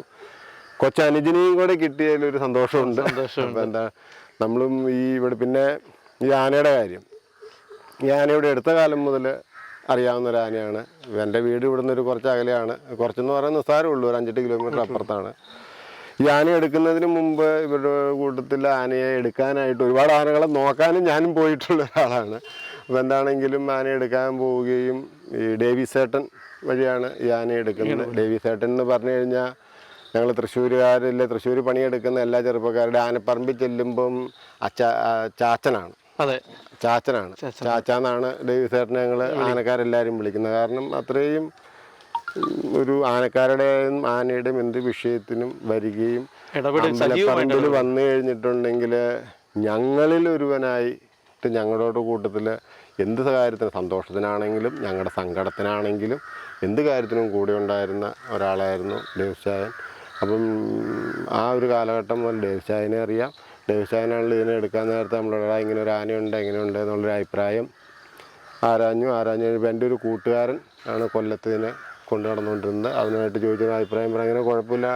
കൊച്ചനുജനെയും കൂടെ കിട്ടിയതിലൊരു സന്തോഷമുണ്ട്. അപ്പോൾ എന്താ, നമ്മളും ഇവിടെ പിന്നെ ഈ ആനയുടെ കാര്യം, ഈ ആനയുടെ അടുത്ത കാലം മുതൽ അറിയാവുന്ന ഒരു ആനയാണ്. എൻ്റെ വീട് ഇവിടെ നിന്നൊരു കുറച്ച് അകലെയാണ്. കുറച്ചെന്ന് പറയുന്നത് നിസ്സാരമുള്ളൂ, ഒരു 5-8 കിലോമീറ്റർ അപ്പുറത്താണ്. ഈ ആന എടുക്കുന്നതിന് മുമ്പ് ഇവരുടെ കൂട്ടത്തിൽ ആനയെ എടുക്കാനായിട്ട് ഒരുപാട് ആനകളെ നോക്കാനും ഞാനും പോയിട്ടുള്ള ഒരാളാണ്. അപ്പോൾ എന്താണെങ്കിലും ആന എടുക്കാൻ പോവുകയും ഈ ഡേവിസ് ചേട്ടൻ വഴിയാണ് ഈ ആന എടുക്കുന്നത്. ഡേവിസ് ചേട്ടൻ എന്ന് പറഞ്ഞു കഴിഞ്ഞാൽ ഞങ്ങൾ തൃശ്ശൂർ പണിയെടുക്കുന്ന എല്ലാ ചെറുപ്പക്കാരുടെ ആനപ്പറമ്പിൽ ചെല്ലുമ്പം ചാച്ചനാണ്. അതെ, ചാച്ചാന്നാണ് ഡേവിസ് ചേട്ടനെ ഞങ്ങൾ ആനക്കാരെല്ലാവരും വിളിക്കുന്നത്. കാരണം അത്രയും ഒരു ആനക്കാരുടെയും ആനയുടെയും എന്ത് വിഷയത്തിനും വരികയും അമ്പലപ്പറമ്പിൽ വന്നു കഴിഞ്ഞിട്ടുണ്ടെങ്കിൽ ഞങ്ങളിൽ ഒരുവനായിട്ട് ഞങ്ങളോട് കൂട്ടത്തിൽ എന്ത് കാര്യത്തിനും, സന്തോഷത്തിനാണെങ്കിലും ഞങ്ങളുടെ സങ്കടത്തിനാണെങ്കിലും എന്ത് കാര്യത്തിനും കൂടെ ഉണ്ടായിരുന്ന ഒരാളായിരുന്നു ഡേവിസ് ചായൻ. അപ്പം ആ ഒരു കാലഘട്ടം മുതൽ ഡേവിസ് ചായനെ അറിയാം. ഡേവിസ് ചായനാണല്ലോ ഇതിനെ എടുക്കാൻ നേരത്തെ നമ്മളോട് ഇങ്ങനെ ഒരു ആനയുണ്ട് എങ്ങനെയുണ്ട് എന്നുള്ളൊരു അഭിപ്രായം ആരാഞ്ഞു കഴിയുമ്പോൾ എൻ്റെ ഒരു കൂട്ടുകാരൻ ആണ് കൊല്ലത്തിന് കൊണ്ടു നടന്നുകൊണ്ടിരുന്നത്. അതിനായിട്ട് ചോദിച്ചൊരു അഭിപ്രായം പറഞ്ഞാൽ അങ്ങനെ കുഴപ്പമില്ല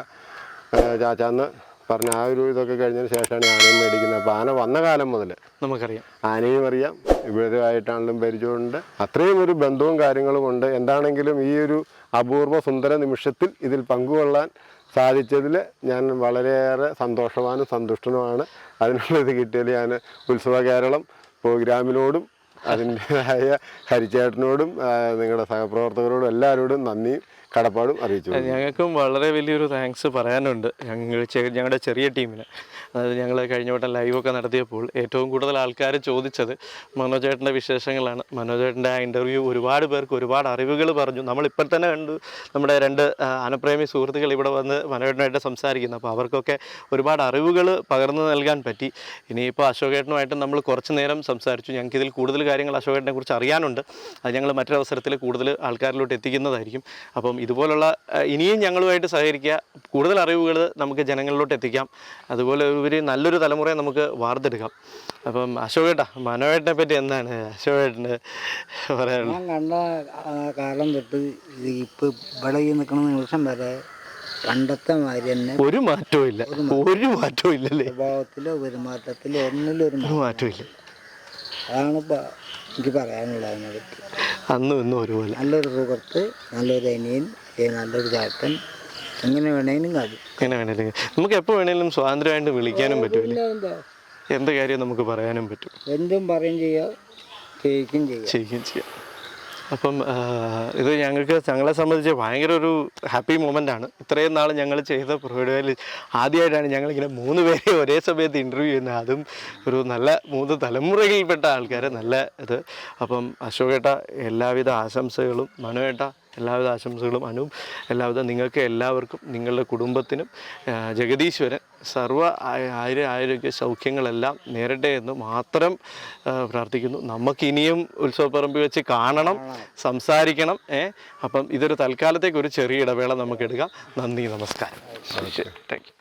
ചാച്ചാന്ന് പറഞ്ഞ ആ ഒരു ഇതൊക്കെ കഴിഞ്ഞതിന് ശേഷമാണ് ആനയും മേടിക്കുന്നത്. അപ്പോൾ ആന വന്ന കാലം മുതൽ നമുക്കറിയാം, ആനയും അറിയാം, ഇവരുമായിട്ടാണെങ്കിലും പരിചയമുണ്ട്. അത്രയും ഒരു ബന്ധവും കാര്യങ്ങളും ഉണ്ട്. എന്താണെങ്കിലും ഈ ഒരു അപൂർവ സുന്ദര നിമിഷത്തിൽ ഇതിൽ പങ്കുകൊള്ളാൻ സാധിച്ചതിൽ ഞാൻ വളരെയേറെ സന്തോഷവാനും സന്തുഷ്ടനുമാണ്. അതിനുള്ള ഇത് കിട്ടിയതിൽ ഞാൻ ഉത്സവ കേരളം പ്രോഗ്രാമിനോടും അതിൻ്റെതായ ഹരിച്ചേട്ടനോടും നിങ്ങളുടെ സഹപ്രവർത്തകരോടും എല്ലാവരോടും നന്ദിയും കടപ്പാടും അറിയിച്ചു. ഞങ്ങൾക്കും വളരെ വലിയൊരു താങ്ക്സ് പറയാനുണ്ട് ഞങ്ങളുടെ ചെറിയ ടീമിന്. അതായത് ഞങ്ങൾ കഴിഞ്ഞ വട്ടം ലൈവൊക്കെ നടത്തിയപ്പോൾ ഏറ്റവും കൂടുതൽ ആൾക്കാർ ചോദിച്ചത് മനോജേട്ടൻ്റെ വിശേഷങ്ങളാണ്. മനോജേട്ടൻ്റെ ആ ഇൻ്റർവ്യൂ ഒരുപാട് പേർക്ക് ഒരുപാട് അറിവുകൾ പറഞ്ഞു. നമ്മളിപ്പോൾ തന്നെ കണ്ടു നമ്മുടെ 2 ആനപ്രേമി സുഹൃത്തുക്കൾ ഇവിടെ വന്ന് മനോജേട്ടനായിട്ട് സംസാരിക്കുന്നു. അപ്പോൾ അവർക്കൊക്കെ ഒരുപാട് അറിവുകൾ പകർന്നു നൽകാൻ പറ്റി. ഇനിയിപ്പോൾ അശോകേട്ടനുമായിട്ട് നമ്മൾ കുറച്ച് നേരം സംസാരിച്ചു. ഞങ്ങൾക്കിതിൽ കൂടുതൽ കാര്യങ്ങൾ അശോകേട്ടനെ കുറിച്ച് അറിയാനുണ്ട്. അത് ഞങ്ങൾ മറ്റൊരവസരത്തിൽ കൂടുതൽ ആൾക്കാരിലോട്ട് എത്തിക്കുന്നതായിരിക്കും. അപ്പം ഇതുപോലുള്ള ഇനിയും ഞങ്ങളുമായിട്ട് സഹകരിക്കുക, കൂടുതൽ അറിവുകൾ നമുക്ക് ജനങ്ങളിലോട്ട് എത്തിക്കാം, അതുപോലെ ഒരു നല്ലൊരു തലമുറയെ നമുക്ക് വാർത്തെടുക്കാം. അപ്പം അശോകേട്ടാ, മനോജേട്ടനെ പറ്റി എന്താണ് അശോകേട്ടന് പറയാനുള്ളത്? ഞാൻ കണ്ട കാലം തൊട്ട് ഇപ്പം ഇവിടെ ഈ നിൽക്കുന്ന നിമിഷം വരെ പണ്ടത്തെ മാതിരി തന്നെ ഒരു മാറ്റവും ഇല്ല, ഒരു മാറ്റവും ഇല്ലല്ലേ? സ്വഭാവത്തിലോ പെരുമാറ്റത്തിലോ ഒന്നിലും ഒരു മാറ്റവും ഇല്ല. അതാണ് ഇപ്പം എനിക്ക് പറയാനുള്ളത് അതിനെ പറ്റി. അന്നും ഇന്നും ഒരുപോലെ. നല്ലൊരു സുഹൃത്ത്, നല്ലൊരു അനിയൻ, നല്ലൊരു ചേട്ടൻ, എങ്ങനെ വേണമെങ്കിലും കാര്യം. എങ്ങനെ വേണേലും നമുക്ക് എപ്പോൾ വേണേലും സ്വാതന്ത്ര്യമായിട്ട് വിളിക്കാനും പറ്റുമല്ലേ? എന്താ എന്ത് കാര്യം നമുക്ക് പറയാനും പറ്റും. എന്തും പറയും ചെയ്യാം, ചെയ്യിക്കും ചെയ്യാം. അപ്പം ഇത് ഞങ്ങളെ സംബന്ധിച്ച് ഭയങ്കര ഒരു ഹാപ്പി മൊമെൻ്റ് ആണ്. ഇത്രയും നാൾ ഞങ്ങൾ ചെയ്ത പരിപാടിയിൽ ആദ്യമായിട്ടാണ് ഞങ്ങളിങ്ങനെ 3 പേരെ ഒരേ സമയത്ത് ഇൻ്റർവ്യൂ ചെയ്യുന്നത്. അതും ഒരു നല്ല 3 തലമുറയിൽപ്പെട്ട ആൾക്കാർ. നല്ല ഇത്. അപ്പം അശോകേട്ട എല്ലാവിധ ആശംസകളും, മനുവേട്ട എല്ലാവിധ ആശംസകളും, അനൂപ് എല്ലാവിധ നിങ്ങൾക്ക് എല്ലാവർക്കും നിങ്ങളുടെ കുടുംബത്തിനും ജഗദീശ്വരൻ സർവ്വ ആരോഗ്യ സൗഖ്യങ്ങളെല്ലാം നേരട്ടെ എന്ന് മാത്രം പ്രാർത്ഥിക്കുന്നു. നമുക്കിനിയും ഉത്സവപ്പറമ്പിൽ വെച്ച് കാണണം, സംസാരിക്കണം. അപ്പം ഇതൊരു തൽക്കാലത്തേക്ക് ഒരു ചെറിയ ഇടവേള നമുക്ക് എടുക്കാം. നന്ദി, നമസ്കാരം. Thank you.